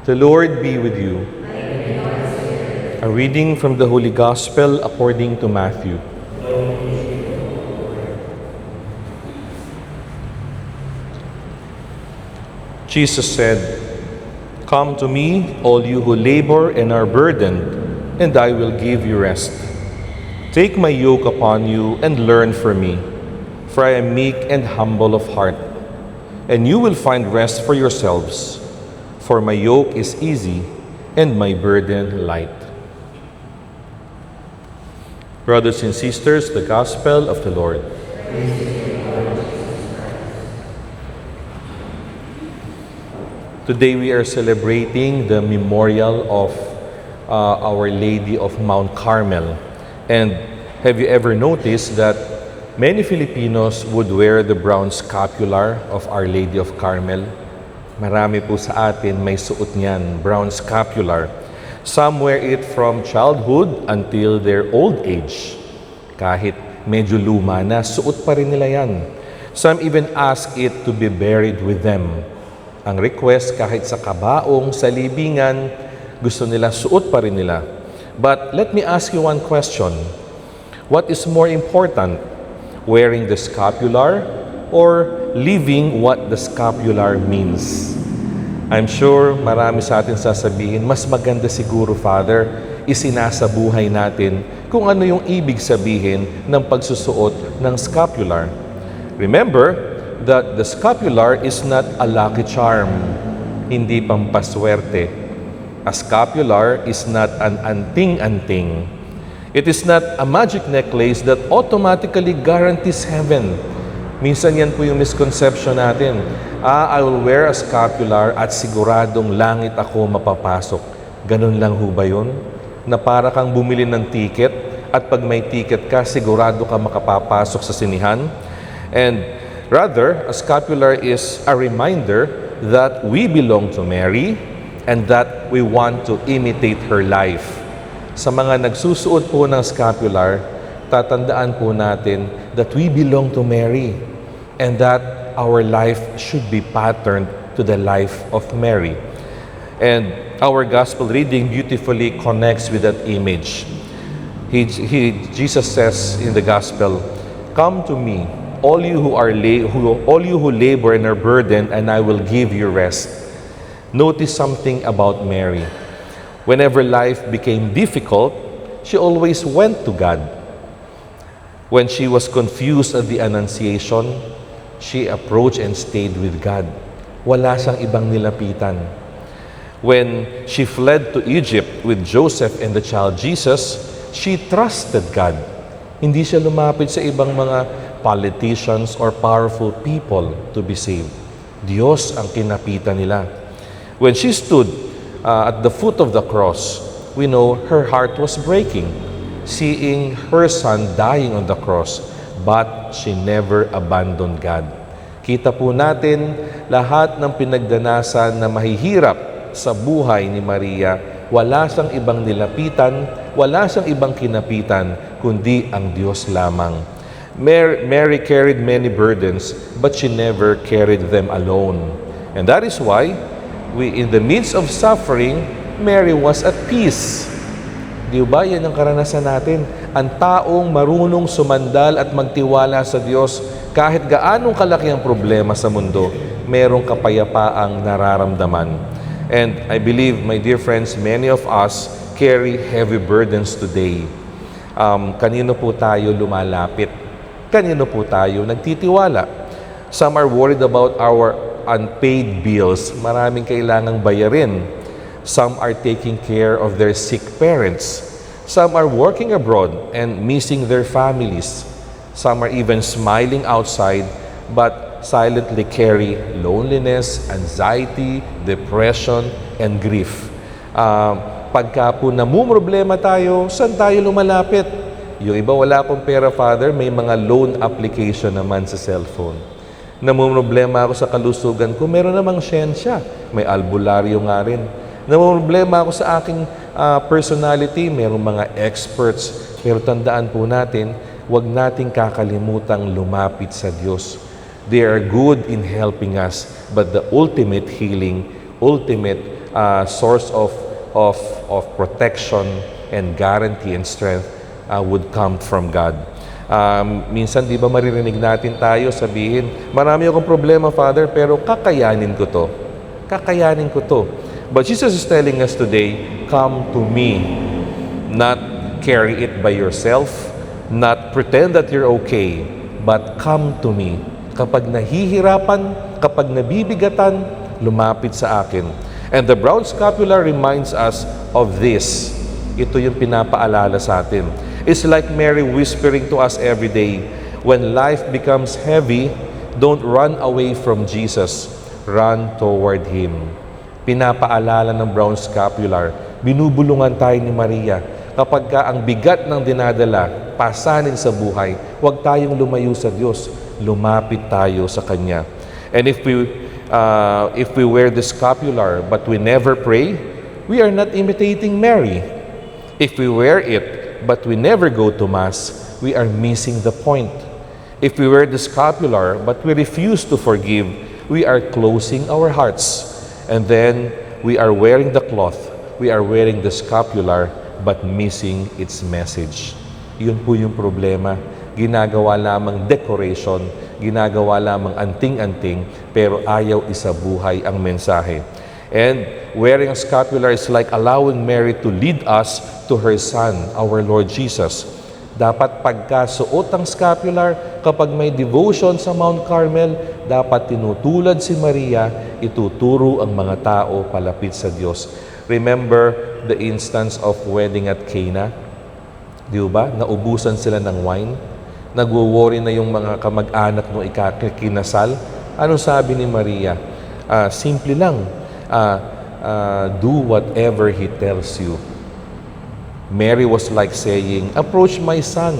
The Lord be with you. A reading from the Holy Gospel according to Matthew. Jesus said, "Come to me, all you who labor and are burdened, and I will give you rest. Take my yoke upon you and learn from me, for I am meek and humble of heart, and you will find rest for yourselves. For my yoke is easy and my burden light." Brothers and sisters, the Gospel of the Lord. Today we are celebrating the memorial of Our Lady of Mount Carmel. And have you ever noticed that many Filipinos would wear the brown scapular of Our Lady of Carmel? Marami po sa atin may suot niyan, brown scapular. Some wear it from childhood until their old age. Kahit medyo luma na, suot pa rin nila yan. Some even ask it to be buried with them. Ang request, kahit sa kabaong, sa libingan, gusto nila, suot pa rin nila. But let me ask you one question. What is more important, wearing the scapular or living what the scapular means? I'm sure marami sa atin sasabihin, mas maganda siguro, Father, isinasabuhay natin kung ano yung ibig sabihin ng pagsusuot ng scapular. Remember that the scapular is not a lucky charm, hindi pampaswerte. A scapular is not an anting-anting. It is not a magic necklace that automatically guarantees heaven. Minsan yan po yung misconception natin. I will wear a scapular at siguradong langit ako mapapasok. Ganun lang ho ba yun? Na para kang bumili ng ticket at pag may ticket ka, sigurado ka makapapasok sa sinihan? And rather, a scapular is a reminder that we belong to Mary and that we want to imitate her life. Sa mga nagsusuot po ng scapular, tatandaan po natin that we belong to Mary and that our life should be patterned to the life of Mary. And our gospel reading beautifully connects with that image. Jesus says in the gospel, "Come to me, all you who labor and are burdened, and I will give you rest." Notice something about Mary. Whenever life became difficult, she always went to God. When she was confused at the Annunciation, she approached and stayed with God. Wala siyang ibang nilapitan. When she fled to Egypt with Joseph and the child Jesus, she trusted God. Hindi siya lumapit sa ibang mga politicians or powerful people to be saved. Diyos ang kinapitan nila. When she stood at the foot of the cross, we know her heart was breaking, seeing her son dying on the cross, but she never abandoned God. Kita po natin lahat ng pinagdanasan na mahihirap sa buhay ni Maria, wala siyang ibang nilapitan, wala siyang ibang kinapitan, kundi ang Diyos lamang. Mary carried many burdens, but she never carried them alone. And that is why, in the midst of suffering, Mary was at peace. Di ba? Yan ang karanasan natin. Ang taong marunong sumandal at magtiwala sa Diyos, kahit gaanong kalaki ang problema sa mundo, merong kapayapaang nararamdaman. And I believe, my dear friends, many of us carry heavy burdens today. Kanino po tayo lumalapit? Kanino po tayo nagtitiwala? Some are worried about our unpaid bills. Maraming kailangang bayarin. Some are taking care of their sick parents. Some are working abroad and missing their families. Some are even smiling outside but silently carry loneliness, anxiety, depression, and grief. Pagka po namumroblema tayo, saan tayo lumalapit? Yung iba, wala akong pera, Father, may mga loan application naman sa cellphone. Namumroblema ako sa kalusugan ko, meron namang siyensya. May albularyo nga rin. Namumroblema ako sa aking personality, merong mga experts. Pero tandaan po natin, huwag nating kakalimutang lumapit sa Diyos. They are good in helping us, but the ultimate healing, ultimate source of protection and guarantee and strength would come from God. Minsan, di ba maririnig natin tayo sabihin, marami akong problema, Father, pero kakayanin ko to. Kakayanin ko to. But Jesus is telling us today, come to me. Not carry it by yourself, not pretend that you're okay, but come to me. Kapag nahihirapan, kapag nabibigatan, lumapit sa akin. And the brown scapular reminds us of this. Ito yung pinapaalala sa atin. It's like Mary whispering to us every day, when life becomes heavy, don't run away from Jesus. Run toward Him. Pinapaalala ng brown scapular, binubulungan tayo ni Maria. Kapag ka ang bigat ng dinadala, pasanin sa buhay, huwag tayong lumayo sa Diyos. Lumapit tayo sa Kanya. And if we wear the scapular but we never pray, we are not imitating Mary. If we wear it but we never go to Mass, we are missing the point. If we wear the scapular but we refuse to forgive, we are closing our hearts. And then we are wearing the cloth, we are wearing the scapular but missing its message. Yun po yung problema. Ginagawa lamang decoration, ginagawa lamang anting-anting, pero ayaw isabuhay ang mensahe. And wearing a scapular is like allowing Mary to lead us to her Son, our Lord Jesus. Dapat pagkasuot ang scapular, kapag may devotion sa Mount Carmel, dapat tinutulad si Maria, ituturo ang mga tao palapit sa Diyos. Remember the instance of wedding at Cana? Di ba? Naubusan sila ng wine. Nagwo-worry na yung mga kamag-anak nung ikinasal. Ano sabi ni Maria? Simple lang. Do whatever He tells you. Mary was like saying, approach my Son.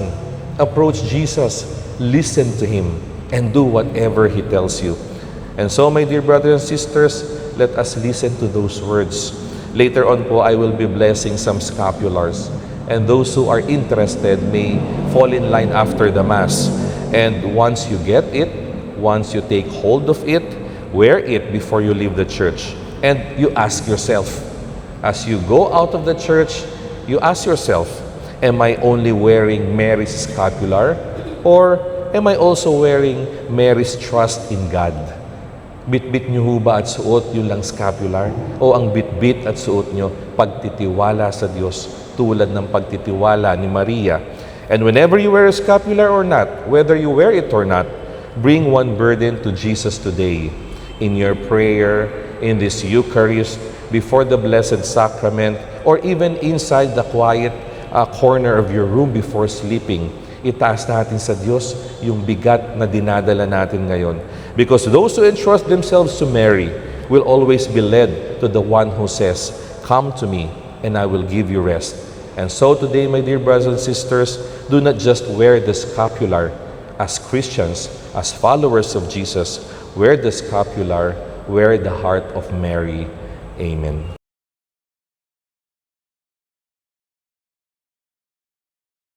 Approach Jesus. Listen to Him. And do whatever He tells you. And so, my dear brothers and sisters, let us listen to those words. Later on po, I will be blessing some scapulars. And those who are interested may fall in line after the Mass. And once you get it, once you take hold of it, wear it before you leave the church. And you ask yourself, as you go out of the church, you ask yourself, am I only wearing Mary's scapular? Or am I also wearing Mary's trust in God? Bit-bit nyo ho ba at suot yung lang scapular? O ang bit-bit at suot nyo pagtitiwala sa Diyos tulad ng pagtitiwala ni Maria? And whenever you wear a scapular or not, whether you wear it or not, bring one burden to Jesus today. In your prayer, in this Eucharist, before the Blessed Sacrament, or even inside the quiet corner of your room before sleeping, itaas natin sa Diyos yung bigat na dinadala natin ngayon. Because those who entrust themselves to Mary will always be led to the one who says, come to me and I will give you rest. And so today, my dear brothers and sisters, do not just wear the scapular as Christians, as followers of Jesus. Wear the scapular, wear the heart of Mary. Amen.